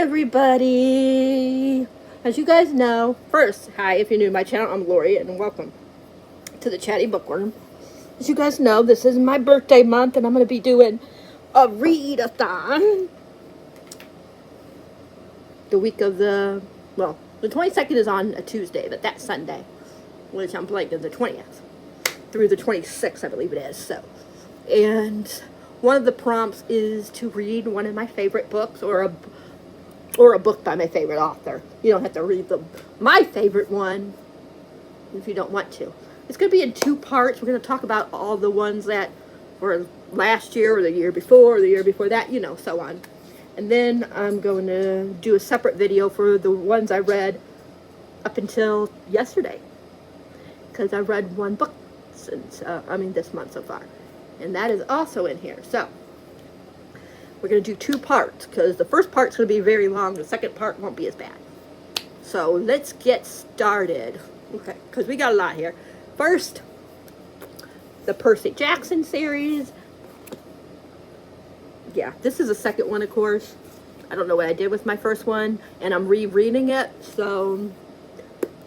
everybody. As you guys know, first, hi if you're new to my channel, I'm Lori, and welcome to the Chatty Bookworm. As you guys know, this is my birthday month, and I'm going to be doing a readathon. The week of the 22nd is on a Tuesday, but that's Sunday, which I'm blanking, the 20th, through the 26th, I believe it is. So, and one of the prompts is to read one of my favorite books, or a book by my favorite author. You don't have to read my favorite one if you don't want to. It's going to be in two parts. We're going to talk about all the ones that were last year or the year before that, you know, so on. And then I'm going to do a separate video for the ones I read up until yesterday, because I read one book since, this month so far. And that is also in here. So we're going to do two parts, because the first part's going to be very long. The second part won't be as bad. So let's get started. Okay, because we got a lot here. First, the Percy Jackson series. Yeah, this is the second one, of course. I don't know what I did with my first one, and I'm rereading it. So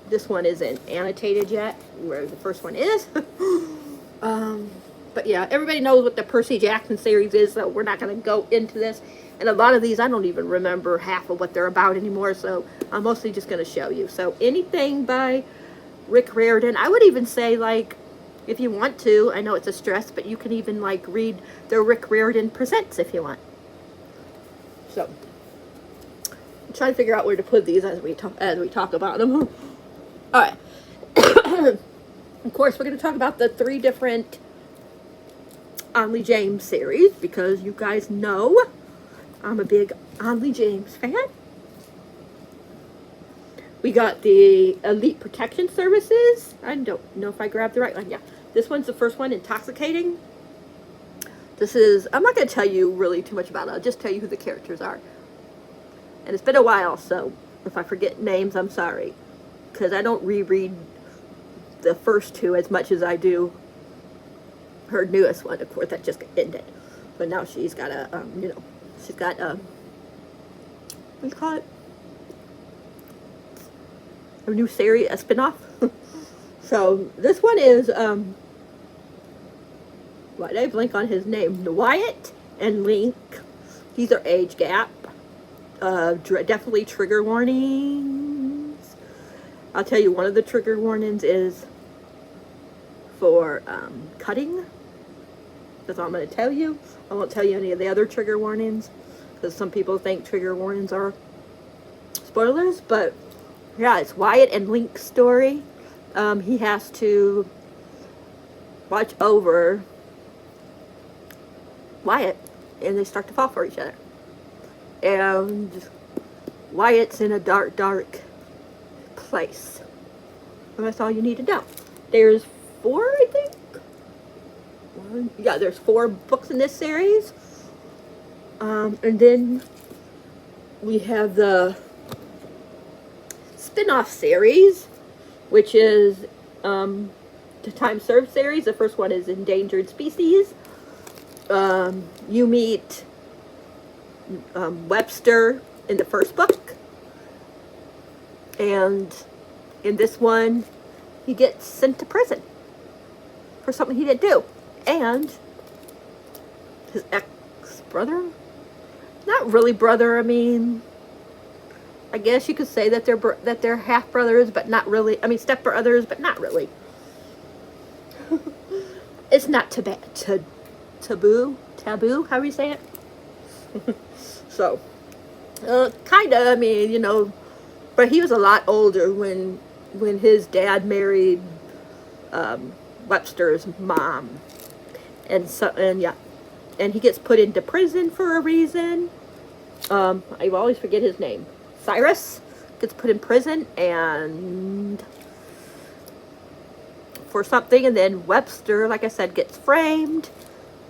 this one isn't annotated yet, where the first one is. But yeah, everybody knows what the Percy Jackson series is, so we're not going to go into this. And a lot of these, I don't even remember half of what they're about anymore, so I'm mostly just going to show you. So anything by Rick Riordan, I would even say, like, if you want to, I know it's a stress, but you can even, like, read the Rick Riordan Presents if you want. So, I'm trying to figure out where to put these as we talk about them. All right. Of course, we're going to talk about the three different Onley James series, because you guys know I'm a big Onley James fan. We got the Elite Protection Services. I don't know if I grabbed the right one. Yeah, this one's the first one, Intoxicating. This is, I'm not going to tell you really too much about it. I'll just tell you who the characters are. And it's been a while, so if I forget names, I'm sorry, because I don't reread the first two as much as I do her newest one, of course, that just ended. But now she's got a, she's got, what do you call it? A new series, a spin-off. So, this one is, why did I blank on his name? Wyatt and Link. These are age gap. Definitely trigger warnings. I'll tell you, one of the trigger warnings is for, cutting. That's all I'm going to tell you. I won't tell you any of the other trigger warnings, because some people think trigger warnings are spoilers. But yeah, it's Wyatt and Link's story. He has to watch over Wyatt, and they start to fall for each other. And Wyatt's in a dark, dark place. And that's all you need to know. There's 4, I think. Yeah, there's 4 books in this series. And then we have the spin-off series, which is the Time Served series. The first one is Endangered Species. You meet Webster in the first book. And in this one, he gets sent to prison for something he didn't do. And his ex-brother, not really brother, I mean, I guess you could say that they're half brothers, but not really. I mean, step brothers, but not really. It's not taboo, how do you say it? So, kinda, I mean, you know, but he was a lot older when his dad married Webster's mom. And he gets put into prison for a reason. I always forget his name. Cyrus gets put in prison and for something, and then Webster, like I said, gets framed.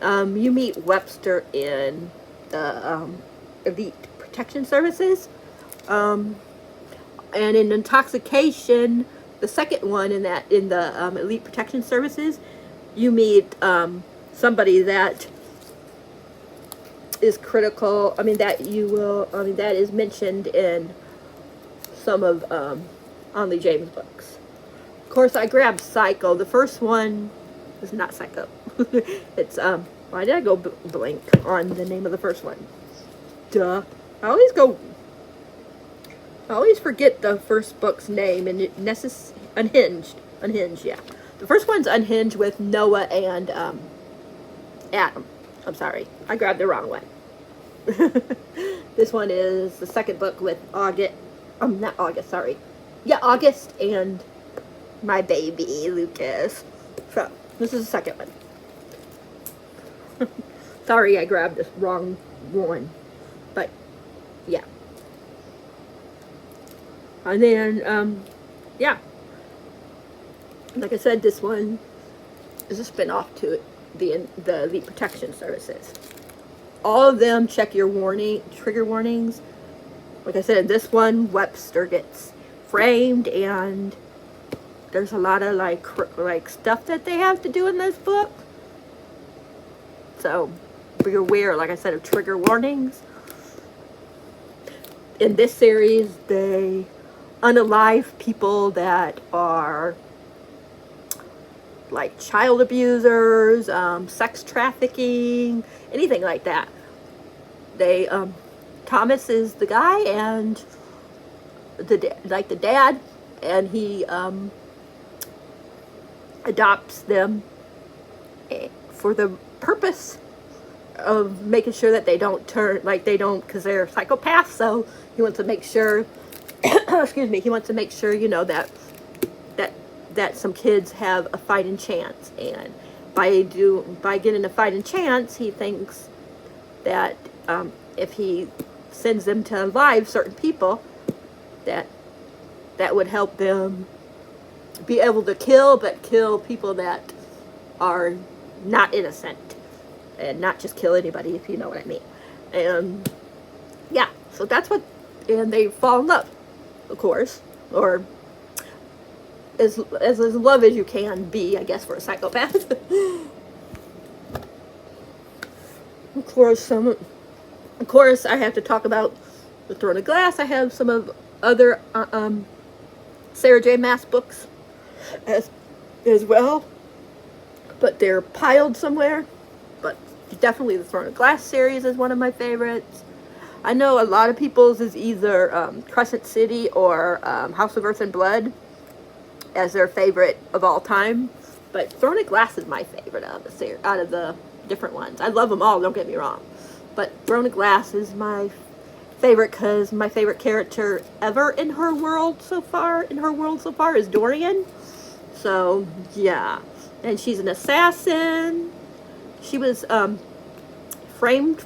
You meet Webster in the Elite Protection Services, and in Intoxication, the second one in the Elite Protection Services, you meet somebody that is critical. I mean, that is mentioned in some of Onley James' books. Of course, I grabbed Psycho. The first one is not Psycho. It's, why did I go blank on the name of the first one? Duh. I always forget the first book's name, and Unhinged. Unhinged, yeah. The first one's Unhinged with Noah and Adam. I'm sorry, I grabbed the wrong one. This one is the second book with August. Not August, sorry. Yeah, August and my baby, Lucas. So, this is the second one. Sorry, I grabbed this wrong one. But, yeah. And then, yeah. Like I said, this one is a spin-off to the Elite Protection Services. All of them check your trigger warnings. Like I said, this one, Webster gets framed, and there's a lot of like stuff that they have to do in this book. So be aware, like I said, of trigger warnings. In this series, they unalive people that are like child abusers, sex trafficking, anything like that. They, Thomas is the guy, and the dad, and he adopts them for the purpose of making sure that they don't because they're psychopaths. So he wants to make sure, excuse me, he wants to make sure, you know, that some kids have a fighting chance, and by getting a fighting chance, he thinks that if he sends them to live certain people, that would help them be able to kill people that are not innocent, and not just kill anybody, if you know what I mean. And yeah, so that's what, and they fall in love, of course, or as love as you can be, I guess, for a psychopath. Of course, I have to talk about The Throne of Glass. I have some of other Sarah J. Maas books as well, but they're piled somewhere. But definitely the Throne of Glass series is one of my favorites. I know a lot of people's is either Crescent City or House of Earth and Blood as their favorite of all time, but Throne of Glass is my favorite out of the different ones. I love them all, don't get me wrong, but Throne of Glass is my favorite because my favorite character ever in her world so far is Dorian. So yeah, and she's an assassin. She was framed.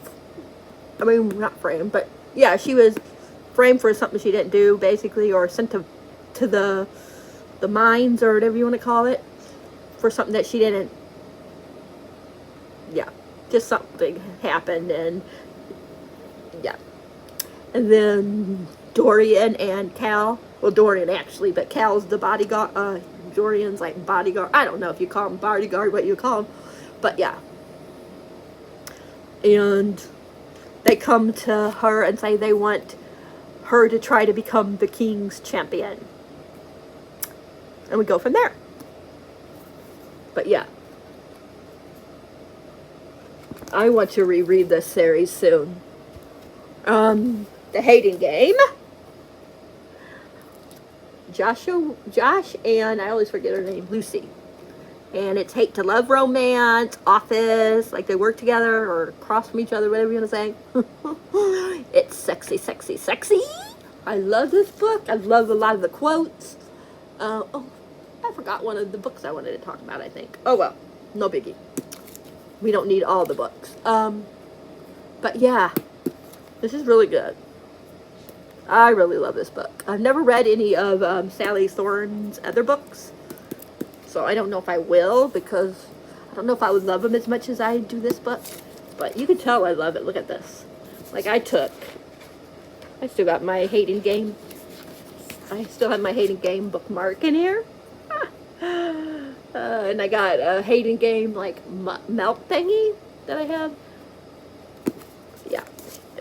I mean, not framed, but yeah, she was framed for something she didn't do, basically, or sent to the mines, or whatever you want to call it, for something that she didn't. Yeah, just something happened, and yeah. And then Dorian and Cal, well, Dorian actually, but Cal's the bodyguard, Dorian's like bodyguard. I don't know if you call him bodyguard, what you call him, but yeah. And they come to her and say they want her to try to become the king's champion. And we go from there. But yeah. I want to reread this series soon. The Hating Game. Josh and I always forget her name, Lucy. And it's hate to love romance, office, like they work together or across from each other, whatever you want to say. It's sexy, sexy, sexy. I love this book. I love a lot of the quotes. Oh, I forgot one of the books I wanted to talk about, I think. Oh well, no biggie. We don't need all the books. But yeah, this is really good. I really love this book. I've never read any of Sally Thorne's other books, so I don't know if I will, because I don't know if I would love them as much as I do this book. But you can tell I love it. Look at this. Like I still got my Hating Game. I still have my Hating Game bookmark in here. And I got a Hating Game like melt thingy that I have.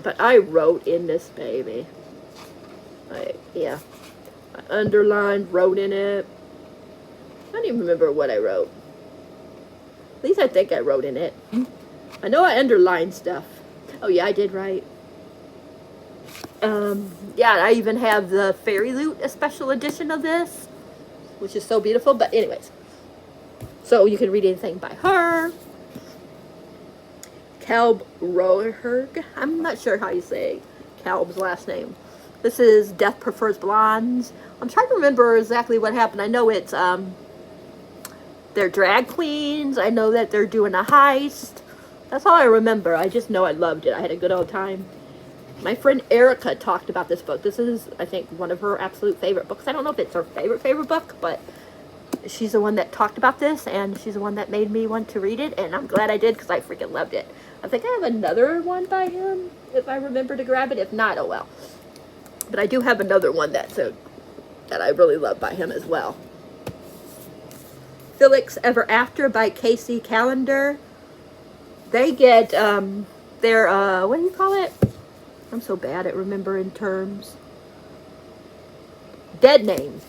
But I wrote in this baby. Yeah. I underlined, wrote in it. I don't even remember what I wrote. At least I think I wrote in it. I know I underlined stuff. Oh yeah, I did write. Yeah, I even have the Fairy Loot, a special edition of this, which is so beautiful. But anyways, so you can read anything by her. Kalb Roherg. I'm not sure how you say Kalb's last name. This is Death Prefers Blondes. I'm trying to remember exactly what happened. I know it's, they're drag queens. I know that they're doing a heist. That's all I remember. I just know I loved it. I had a good old time. My friend Erica talked about this book. This is, I think, one of her absolute favorite books. I don't know if it's her favorite book, but she's the one that talked about this, and she's the one that made me want to read it, and I'm glad I did because I freaking loved it. I think I have another one by him, if I remember to grab it. If not, oh well. But I do have another one that I really love by him as well. Felix Ever After by Casey Callender. They get their, what do you call it? I'm so bad at remembering terms. Dead name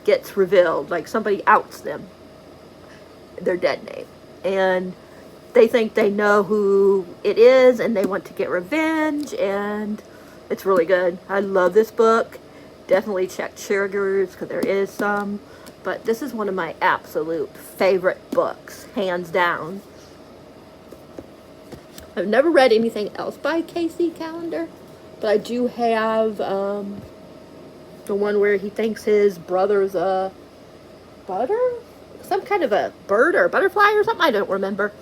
gets revealed, like somebody outs them, their dead name, and they think they know who it is, and they want to get revenge, and it's really good. I love this book. Definitely check triggers because there is some, but this is one of my absolute favorite books, hands down. I've never read anything else by Casey Callender, but I do have the one where he thinks his brother's a some kind of a bird or a butterfly or something. I don't remember.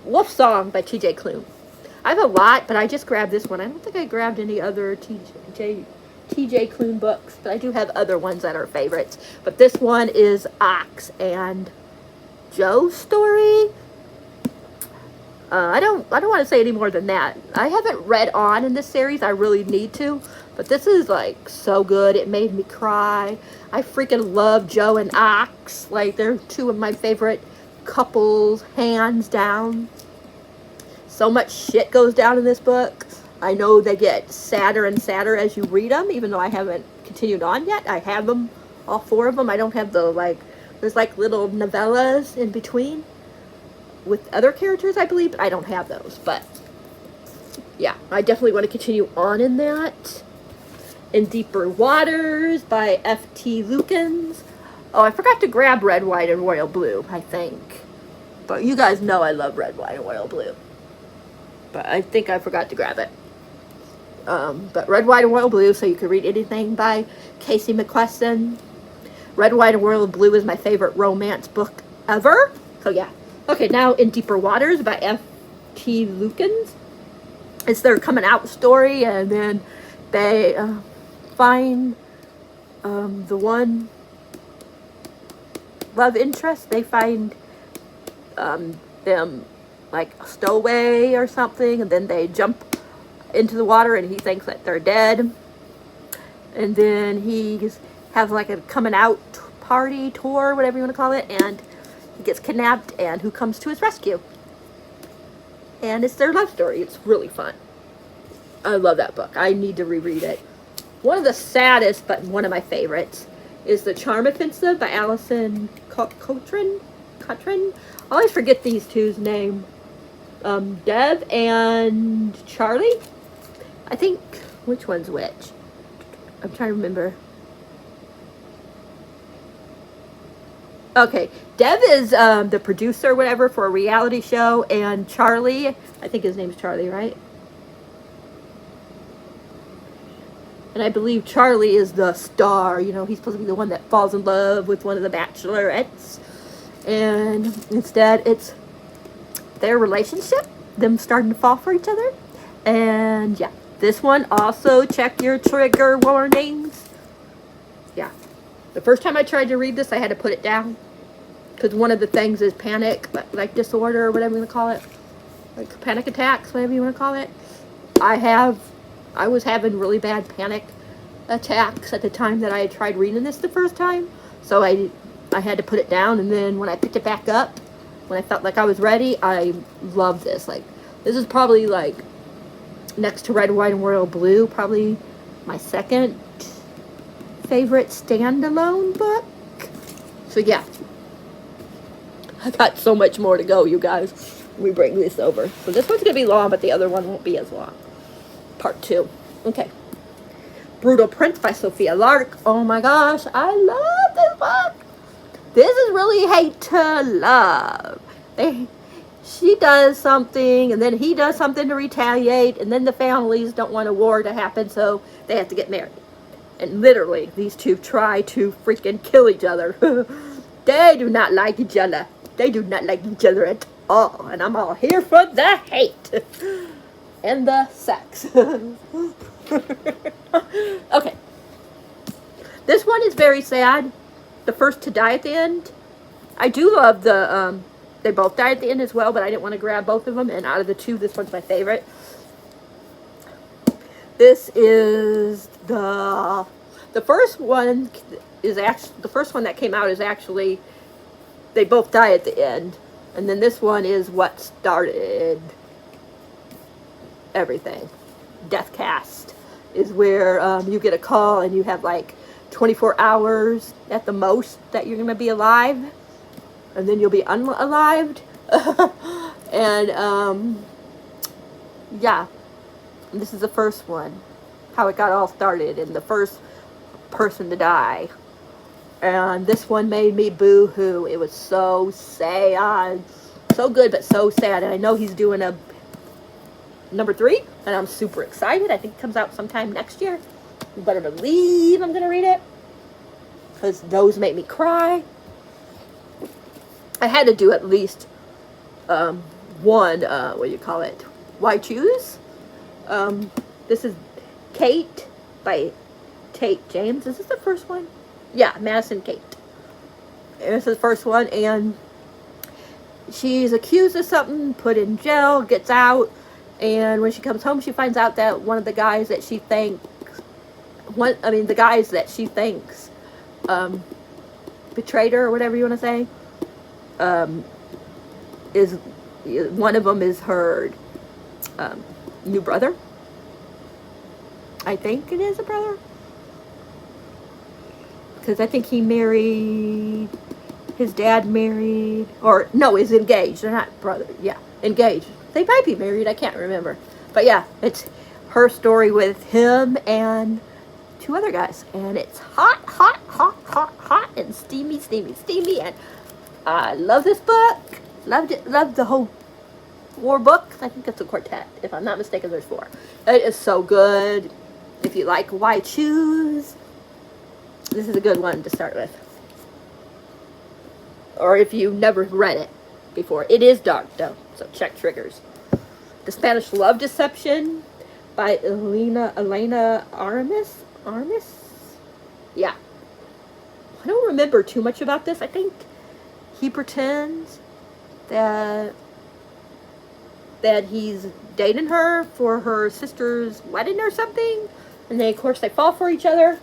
Wolf Song by T.J. Klune. I have a lot, but I just grabbed this one. I don't think I grabbed any other T.J. Klune books, but I do have other ones that are favorites. But this one is Ox and Joe's story. I don't want to say any more than that. I haven't read on in this series. I really need to. But this is, like, so good. It made me cry. I freaking love Joe and Ox. Like, they're two of my favorite couples, hands down. So much shit goes down in this book. I know they get sadder and sadder as you read them, even though I haven't continued on yet. I have them, all four of them. I don't have the, like, there's, like, little novellas in between with other characters, I believe, but I don't have those. But yeah, I definitely want to continue on in that. In Deeper Waters by F.T. Lukens. Oh, I forgot to grab Red, White, and Royal Blue, I think. But you guys know I love Red, White, and Royal Blue. But I think I forgot to grab it. But Red, White, and Royal Blue, so you can read anything by Casey McQuestion. Red, White, and Royal Blue is my favorite romance book ever. So yeah. Okay, now In Deeper Waters by F.T. Lukens. It's their coming out story, and then they find the one love interest. They find them like a stowaway or something, and then they jump into the water, and he thinks that they're dead. And then he has like a coming out party, tour, whatever you want to call it, and he gets kidnapped, and who comes to his rescue? And it's their love story. It's really fun. I love that book. I need to reread it. One of the saddest, but one of my favorites, is The Charm Offensive by Allison Cotran. I always forget these two's name. Deb and Charlie? I think, which one's which? I'm trying to remember. Okay, Deb is the producer, whatever, for a reality show, and Charlie, I think his name's Charlie, right? And I believe Charlie is the star. You know, he's supposed to be the one that falls in love with one of the bachelorettes. And instead, it's their relationship, them starting to fall for each other. And yeah, this one also, check your trigger warnings. Yeah. The first time I tried to read this, I had to put it down. Because one of the things is panic, like disorder, or whatever you want to call it. Like panic attacks, whatever you want to call it. I was having really bad panic attacks at the time that I had tried reading this the first time. So I had to put it down, and then when I picked it back up, when I felt like I was ready, I loved this. Like, this is probably like next to Red, White, and Royal Blue, probably my second favorite standalone book. So yeah, I got so much more to go, you guys. We bring this over. So this one's going to be long, but the other one won't be as long. Part 2. Okay. Brutal Prince by Sophia Lark. Oh my gosh, I love this book. This is really hate to love. She does something, and then he does something to retaliate, and then the families don't want a war to happen, so they have to get married. And literally, these two try to freaking kill each other. They do not like each other. They do not like each other at all. And I'm all here for the hate. And the sex. Okay. This one is very sad. The first to die at the end. I do love the, they both die at the end as well, but I didn't want to grab both of them. And out of the two, this one's my favorite. This is the first one is actually, the first one that came out is actually, they both die at the end. And then this one is what started everything. Deathcast is where you get a call and you have like 24 hours at the most that you're going to be alive. And then you'll be unalived. And yeah. And this is the first one. How it got all started and the first person to die. And this one made me boo-hoo. It was so sad. So good, but so sad. And I know he's doing a number 3. And I'm super excited. I think it comes out sometime next year. You better believe I'm going to read it. Because those make me cry. I had to do at least one, what do you call it? Why Choose? This is Kate by Tate James. Is this the first one? Yeah, Madison Kate. This is the first one, and she's accused of something, put in jail, gets out, and when she comes home, she finds out that one of the guys that she thinks, the guys that she thinks betrayed her, or whatever you want to say, is one of them is her new brother. I think it is a brother. Because I think he married, his dad married, or no, is engaged. They're not brother. Yeah, engaged. They might be married. I can't remember. But yeah, it's her story with him and 2 other guys. And it's hot, hot, hot, hot, hot, and steamy, steamy, steamy. And I love this book. Loved it. Loved the whole 4 books. I think it's a quartet. If I'm not mistaken, there's 4. It is so good. If you like Why Choose, this is a good one to start with. Or if you've never read it before. It is dark, though, so check triggers. The Spanish Love Deception by Elena Aramis? Yeah. I don't remember too much about this. I think he pretends that he's dating her for her sister's wedding or something. And then, of course, they fall for each other.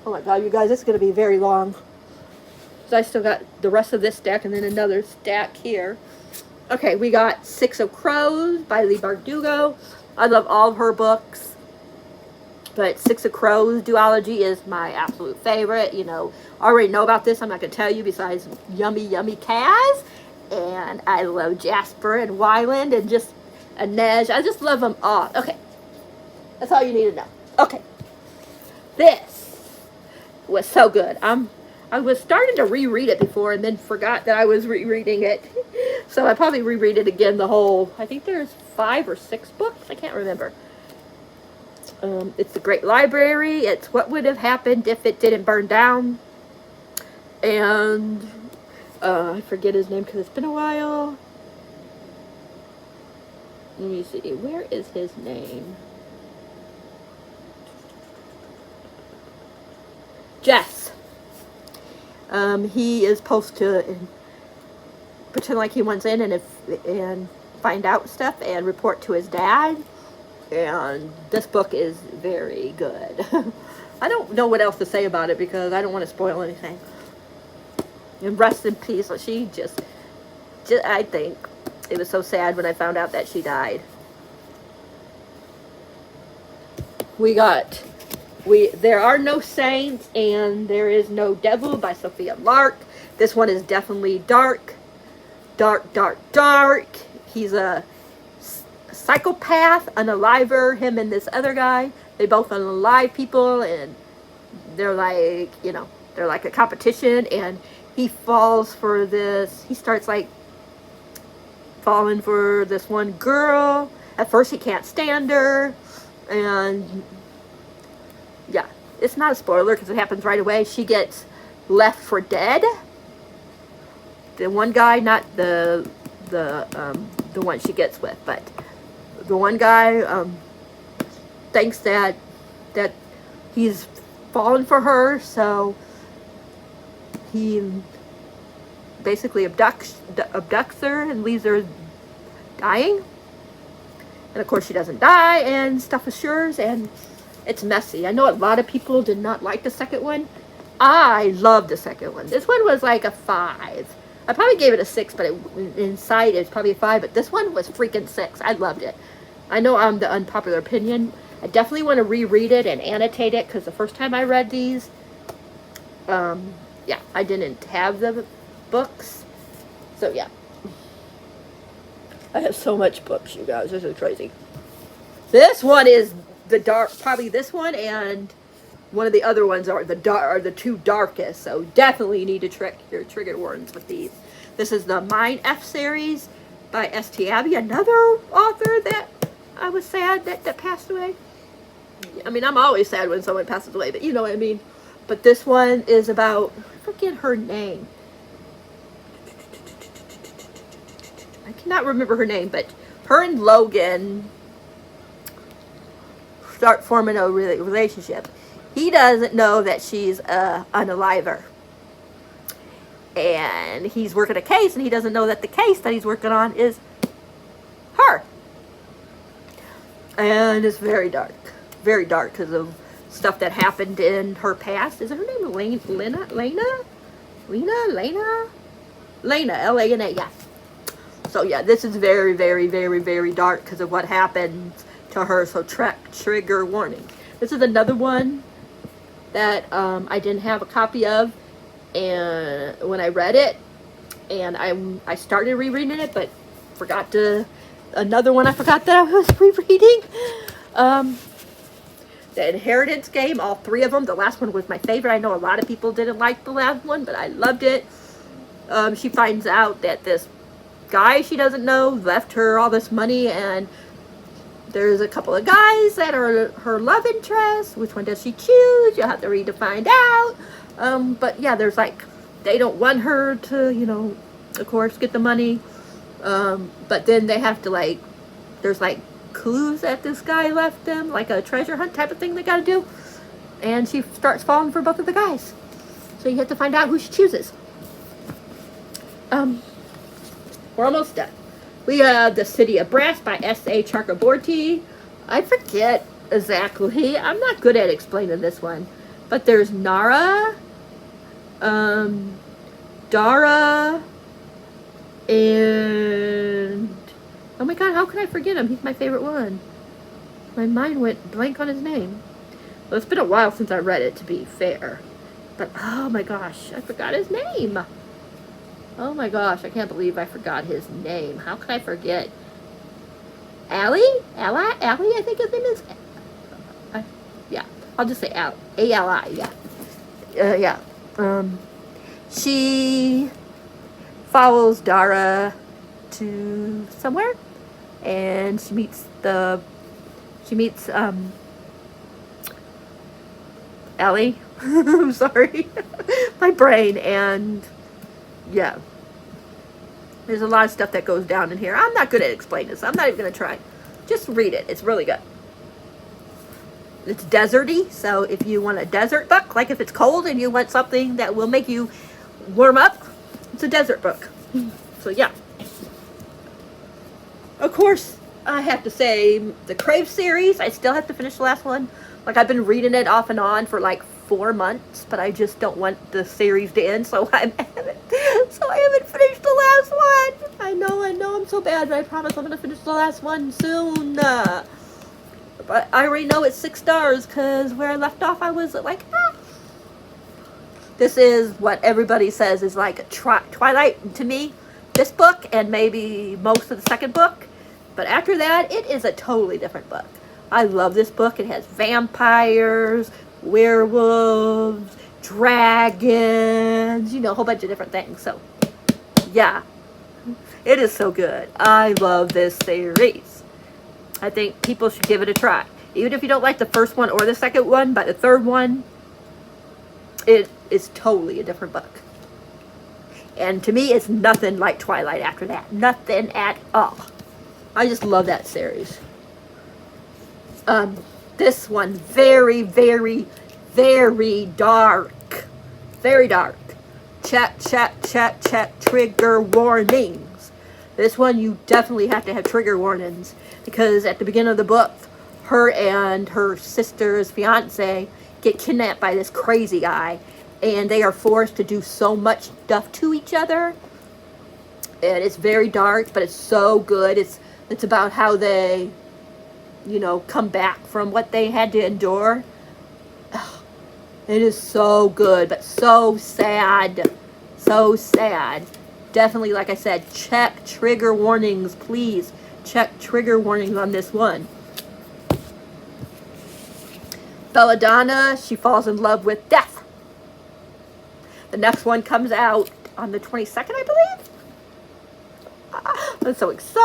Oh my god, you guys, this is going to be very long. So I still got the rest of this stack and then another stack here. Okay, we got 6 of Crows by Leigh Bardugo. I love all of her books. But 6 of Crows duology is my absolute favorite. You know, I already know about this. I'm not going to tell you besides Yummy Yummy Kaz. And I love Jasper and Wyland and just Inej. I just love them all. Okay. That's all you need to know. Okay. This was so good. I was starting to reread it before and then forgot that I was rereading it. So I probably reread it again the whole, I think there's 5 or 6 books. I can't remember. It's The Great Library. It's What Would Have Happened If It Didn't Burn Down. And I forget his name because it's been a while. Let me see. Where is his name? Jess. He is supposed to pretend like he wants in and find out stuff and report to his dad. And this book is very good. I don't know what else to say about it because I don't want to spoil anything. And rest in peace. She just I think it was so sad when I found out that she died. There Are No Saints and There Is No Devil by Sophia Lark. This one is definitely dark. Dark, dark, dark. He's a psychopath, unaliver, him and this other guy. They both unalive people, and they're like, they're like a competition, and he falls for this. He starts like falling for this one girl. At first he can't stand her, and yeah, it's not a spoiler because it happens right away. She gets left for dead. The one guy, not the one she gets with, but the one guy thinks that he's fallen for her, so he basically abducts her and leaves her dying. And of course she doesn't die, and stuff assures, and it's messy. I know a lot of people did not like the second one. I love the second one. This one was like a 5. I probably gave it a 6, but inside it's probably a 5. But this one was freaking 6. I loved it. I know I'm the unpopular opinion. I definitely want to reread it and annotate it, because the first time I read these, yeah, I didn't have the books. So yeah, I have so much books, you guys. This is crazy. This one is the dark. Probably this one and one of the other ones are the two darkest. So definitely need to check your trigger warnings with these. This is the Mine F series by S.T. Abbey, another author that I was sad that passed away. I mean, I'm always sad when someone passes away, but you know what I mean. But this one is about, I forget her name. I cannot remember her name, but her and Logan start forming a relationship. He doesn't know that she's an unaliver. And he's working a case, and he doesn't know that the case that he's working on is her. And it's very dark. Very dark because of stuff that happened in her past. Is her name Lena? Lena, L-A-N-A, yeah. So yeah, this is very, very, very, very dark because of what happened to her. So trigger warning. This is another one that I didn't have a copy of, and when I read it, and I started rereading it, but forgot to. Another one I forgot that I was rereading. The Inheritance Game, all 3 of them. The last one was my favorite. I know a lot of people didn't like the last one, but I loved it. She finds out that this guy she doesn't know left her all this money, and there's a couple of guys that are her love interest. Which one does she choose? You'll have to read to find out. But yeah, there's like, they don't want her to, of course, get the money. But then they have to there's clues that this guy left them, like a treasure hunt type of thing they gotta do. And she starts falling for both of the guys. So you have to find out who she chooses. We're almost done. We have The City of Brass by S.A. Chakraborty. I forget exactly. I'm not good at explaining this one. But there's Nara, Dara, and oh my god, how can I forget him? He's my favorite one. My mind went blank on his name. Well, it's been a while since I read it, to be fair. But oh my gosh, I forgot his name. Oh my gosh, I can't believe I forgot his name. How could I forget? Allie, I think his name is. Yeah, I'll just say A-L-I, yeah. Yeah. She follows Dara to somewhere, and she meets Ellie. I'm sorry. My brain. And yeah, there's a lot of stuff that goes down in here. I'm not good at explaining this. I'm not even going to try. Just read it. It's really good. It's deserty, so if you want a desert book, like if it's cold and you want something that will make you warm up, it's a desert book. So yeah. Of course, I have to say, the Crave series, I still have to finish the last one. I've been reading it off and on for 4 months, but I just don't want the series to end, so I haven't finished the last one. I know, I'm so bad, but I promise I'm going to finish the last one soon. But I already know it's 6 stars because where I left off, I was like, ah. This is what everybody says is like a Twilight to me. This book and maybe most of the second book. But after that, it is a totally different book. I love this book. It has vampires, werewolves, dragons, you know, a whole bunch of different things. So, yeah, it is so good. I love this series. I think people should give it a try. Even if you don't like the first one or the second one, but the third one, it is totally a different book. And to me, it's nothing like Twilight after that. Nothing at all. I just love that series. This one, very, very, very dark. Very dark. Check, check, check, check, trigger warnings. This one, you definitely have to have trigger warnings. Because at the beginning of the book, her and her sister's fiance get kidnapped by this crazy guy. And they are forced to do so much stuff to each other. And it's very dark, but it's so good. It's about how they, you know, come back from what they had to endure. It is so good, but so sad. So sad. Definitely, like I said, check trigger warnings, please. Check trigger warnings on this one. Belladonna, she falls in love with death. The next one comes out on the 22nd, I believe. I'm so excited.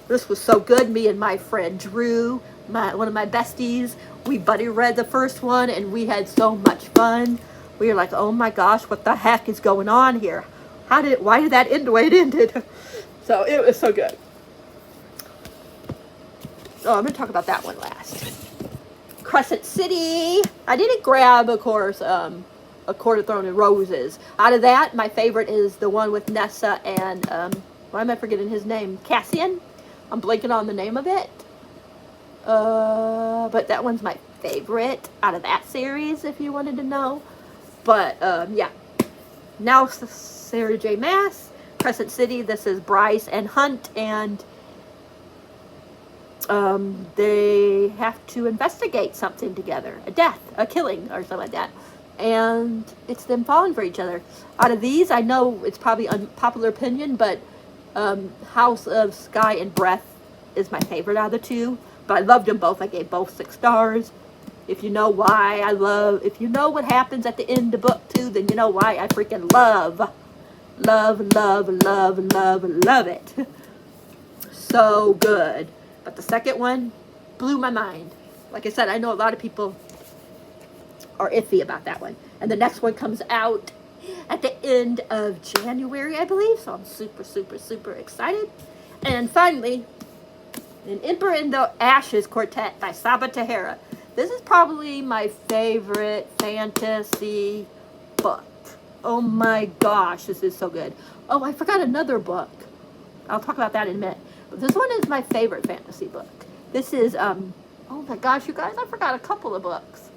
This was so good. Me and my friend Drew, one of my besties, we buddy read the first one and we had so much fun. We were like, oh my gosh, what the heck is going on here? Why did that end the way it ended? So it was so good. Oh, I'm going to talk about that one last. Crescent City. I didn't grab, of course, A Court of Thorns and Roses. Out of that, my favorite is the one with Nessa and, why am I forgetting his name? Cassian? I'm blanking on the name of it. But that one's my favorite out of that series, if you wanted to know. But, yeah. Now, Sarah J. Maas, Crescent City. This is Bryce and Hunt, and they have to investigate something together. A death, a killing, or something like that. And it's them falling for each other. Out of these, I know it's probably unpopular opinion, but House of Sky and Breath is my favorite out of the two. But I loved them both. I gave both 6 stars. If you know why if you know what happens at the end of book 2, then you know why I freaking love it. So good. But the second one blew my mind. Like I said, I know a lot of people are iffy about that one. And the next one comes out at the end of January, I believe. So I'm super, super, super excited. And finally, An Emperor in the Ashes Quartet by Sabaa Tahir. This is probably my favorite fantasy book. Oh my gosh, this is so good. Oh, I forgot another book. I'll talk about that in a minute. But this one is my favorite fantasy book. This is, oh my gosh, you guys, I forgot a couple of books.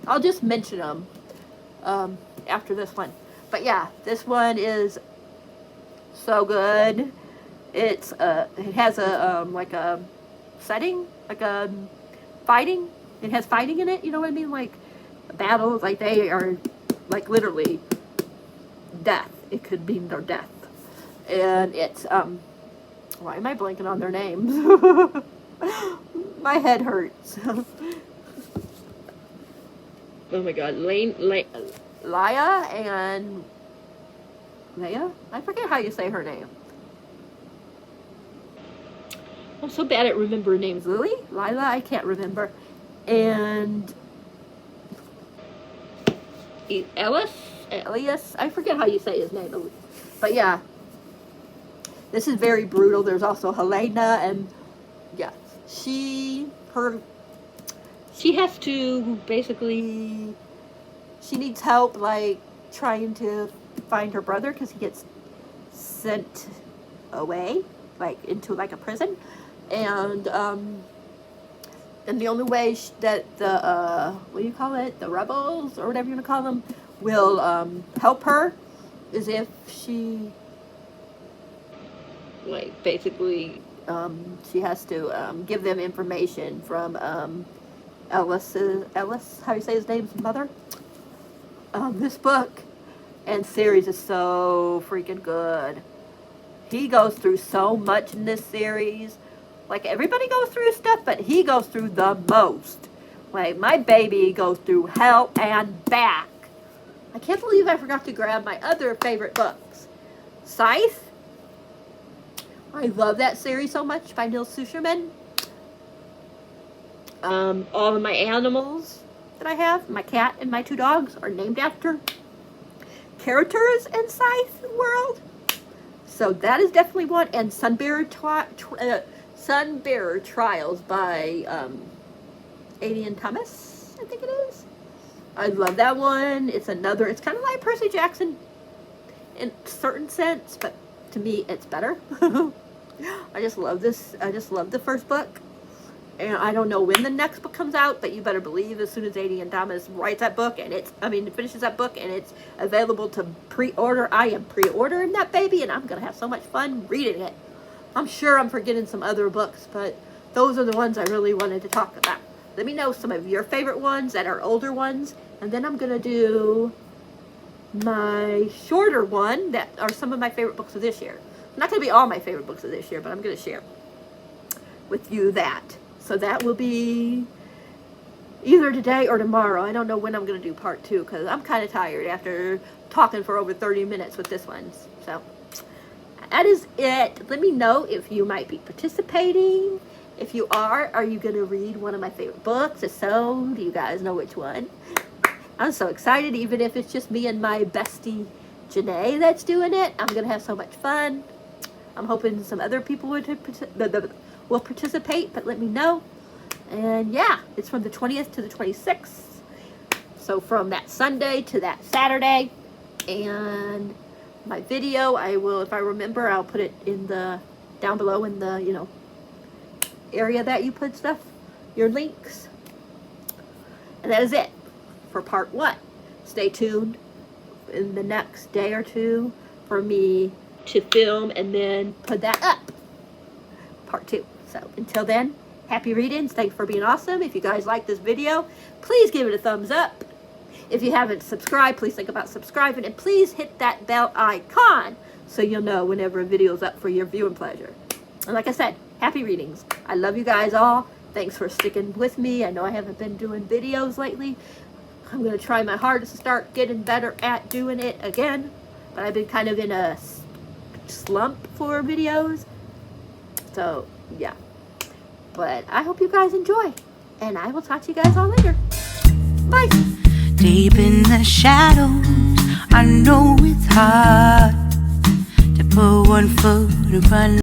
I'll just mention them after this one. But yeah, this one is so good. It has a, like a setting, like a fighting. It has fighting in it, you know what I mean? Like battles, like they are like literally death. It could mean their death. And it's, why am I blanking on their names? My head hurts. Oh my god, Laya and Leia? I forget how you say her name. I'm so bad at remembering names. Lily? Lila? I can't remember. And Elias? I forget how you say his name. But yeah. This is very brutal. There's also Helena, and yeah. She has to basically, she needs help, like, trying to find her brother because he gets sent away, like, into, like, a prison. And the only way that the, what do you call it? The rebels, or whatever you want to call them, will help her is if she, like, basically She has to give them information from Ellis, how do you say his name's mother? This book and series is so freaking good. He goes through so much in this series. Like, everybody goes through stuff, but he goes through the most. Like, my baby goes through hell and back. I can't believe I forgot to grab my other favorite books. Scythe. I love that series so much by Neil Sucherman. All of my animals that I have, my cat and my 2 dogs, are named after characters in Scythe world. So that is definitely one. And Sunbearer Trials by Adian Thomas, I think it is. I love that one. It's kind of like Percy Jackson in a certain sense, but to me it's better. I just love this. I just love the first book. And I don't know when the next book comes out, but you better believe as soon as Adian Thomas writes that book and finishes that book and it's available to pre-order, I am pre-ordering that baby, and I'm going to have so much fun reading it. I'm sure I'm forgetting some other books, but those are the ones I really wanted to talk about. Let me know some of your favorite ones that are older ones, and then I'm going to do my shorter one that are some of my favorite books of this year. Not going to be all my favorite books of this year, but I'm going to share with you that. So that will be either today or tomorrow. I don't know when I'm going to do part 2 because I'm kind of tired after talking for over 30 minutes with this one. So that is it. Let me know if you might be participating. If you are you going to read one of my favorite books? If so, do you guys know which one? I'm so excited, even if it's just me and my bestie Janae that's doing it. I'm going to have so much fun. I'm hoping some other people will participate, but let me know. And yeah, it's from the 20th to the 26th. So from that Sunday to that Saturday. And my video, I will, if I remember, I'll put it in down below in the, area that you put stuff, your links. And that is it for part 1. Stay tuned in the next day or 2 for me to film and then put that up. Part 2. So until then, happy readings. Thanks for being awesome. If you guys like this video, please give it a thumbs up. If you haven't subscribed, please think about subscribing, and please hit that bell icon so you'll know whenever a video is up for your viewing pleasure. And like I said, happy readings. I love you guys all. Thanks for sticking with me. I know I haven't been doing videos lately. I'm going to try my hardest to start getting better at doing it again. But I've been kind of in a slump for videos. So, yeah. But I hope you guys enjoy. And I will talk to you guys all later. Bye. Deep in the shadows, I know it's hard to put one foot in front